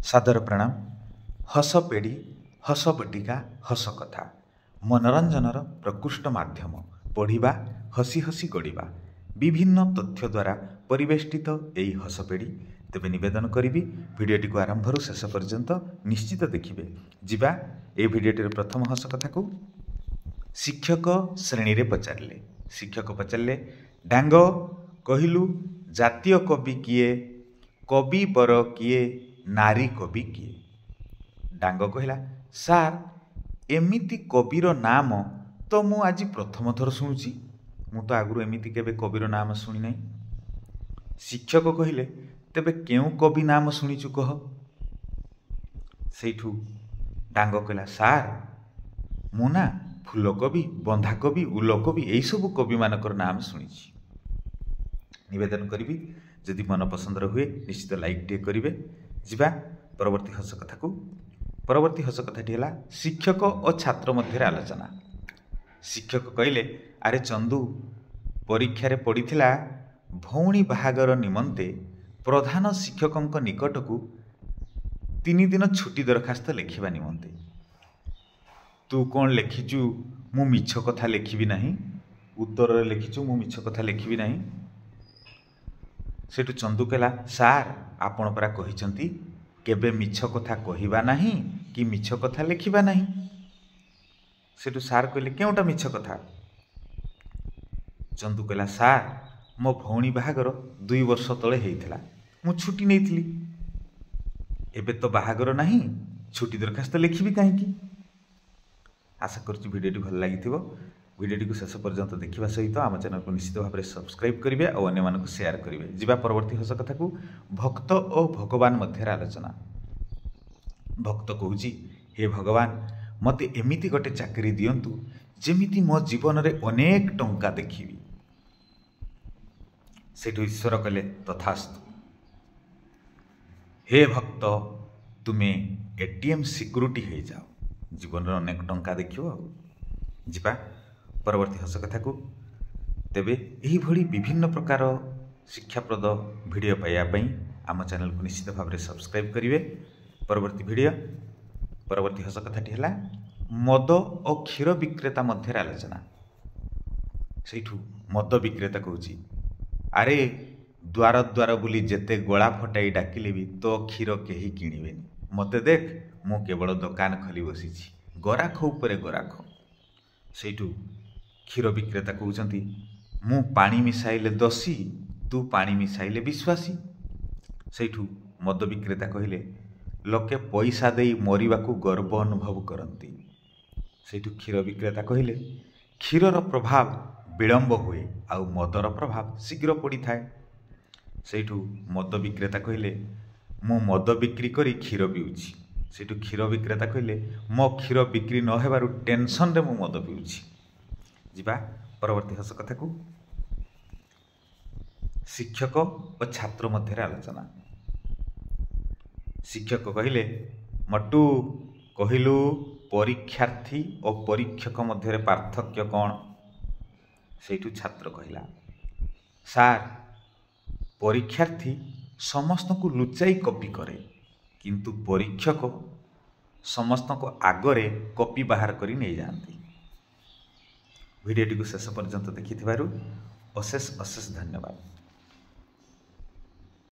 सादर प्रणाम। हस पेड़ी हस बटिका हस कथा मनोरंजनर प्रकृष्ट माध्यम पढ़िबा हसी हसी गढ़िबा विभिन्न तथ्य द्वारा परिवेष्टित यही हस पेड़ी। तेबे निवेदन करी भिडियोटी को आरंभ शेष पर्यंत निश्चित देखिए। जिबा ए भिडियोटीर प्रथम हस कथा को शिक्षक श्रेणी रे पचारे। शिक्षक पचारे डांग कहिलु जातीय कवि किए, कवि बर किए, नारी कवि किए। डांग कहला सार एमिति कविर नाम तो मु आज प्रथम थर शुणुची, मु तो आगु एमिति केबे कविर नाम शुणी नहीं। शिक्षक कहिले तेबे केउ कवि नाम शुणीचु कह। सेठू डांग कहला सार मु ना फूलकवि, बंधाकवि, उलकवि यही सब कवि मानकर नाम शुणीची। निवेदन करी जदि मन पसंद हुए निश्चित लाइक टे करेंगे। जिबा परवर्ती हस कथा को। परवर्ती हस कथाटी है शिक्षक और छात्र मध्य आलोचना। शिक्षक कहले अरे चंदू परीक्षा रे पड़ीथिला भौणी बाहागर निमंते प्रधान शिक्षक निकट को 3 दिन छुट्टी दरखास्त लिखा निमंते। तू कौन लिखिचु मु मिछ कथा लिखी नहीं, उत्तर लिखिचु मु मिछ कथा लिखी नहीं। सेठू चंदू कहला सार आपण परा कहिसंती केबे मिछ कथा कहिबा नहीं कि मिछ कथा लिखिबा नहीं। सेठू सार कहले केउटा मिछ कथा। चंदू कहला सार मो भौणी बाहागर 2 वर्ष तले हेइथिला, मु छुट्टी नेइथिली। एबे तो बाहागर नहीं, छुट्टी दरखास्त लिखिबी काहेकि। आशा करछि भिडियोटी भल लागिथिबो। भिडियोटी को शेष पर्यंत देखा सहित आम चैनल को निश्चित भाव में सब्सक्राइब करेंगे और अन्य मानक शेयर करेंगे। जिबा परवर्ती हस कथा को भक्त और भगवान मध्य आलोचना। भक्त कहूँ हे भगवान मते एमिति गोटे चाकरी दियंतु जेमिति मो जीवन रे अनेक टंका देखिबी। सेठू ईश्वर कले तथास्तु। हे भक्त तुमे एटीएम सिक्यूरिटी हो जाओ, जीवन रे अनेक टंका देखियो। जिबा परवर्ती हस कथा को। तेबे यही भली विभिन्न प्रकार शिक्षाप्रद वीडियो पाइबापी आम चैनल को निश्चित भाव में सब्सक्राइब करेंगे। परवर्ती वीडियो परवर्ती हस कथाटी है मद और क्षीर विक्रेता मध्य आलोचना। सेठू मद विक्रेता कहूँ अरे द्वार द्वार बुली जेते गला फटाई डाकिले भी तो क्षीर केही किणिबेनी, मते देख मु केवल दुकान खोली बसी गराख उपरे गराख। सेठू क्षीर विक्रेता कहते मु पानी मिसाइले दोषी, तू पानी मिसाइले विश्वासी। सेठू मद विक्रेता कहले लोके पैसा दे मरिबाकू गर्व अनुभव करती। सेठू क्षीर विक्रेता कहले क्षीरर प्रभाव विलंब हुए आउ मदर प्रभाव शीघ्र पड़ी थाए। सेठू मद विक्रेता कहले मु मद बिक्री करी क्षीर पीउछि। सेठू क्षीर विक्रेता कहले मो क्षीर बिक्री न हेबारु टेंशन रे मु मद पीउछि। जिबा परवर्ती हस कथा को शिक्षक और छात्र मध्य आलोचना। शिक्षक कहले मटू कहिलु परीक्षार्थी और परीक्षक मध्य पार्थक्य कौन। सेठू छात्र कहला सार परीक्षार्थी समस्त को लुचाई कॉपी करे किंतु परीक्षक समस्त को आगरे कॉपी बाहर करी नहीं जाती। भिडियोटी को शेष पर्यंत देखि अशेष अशेष धन्यवाद।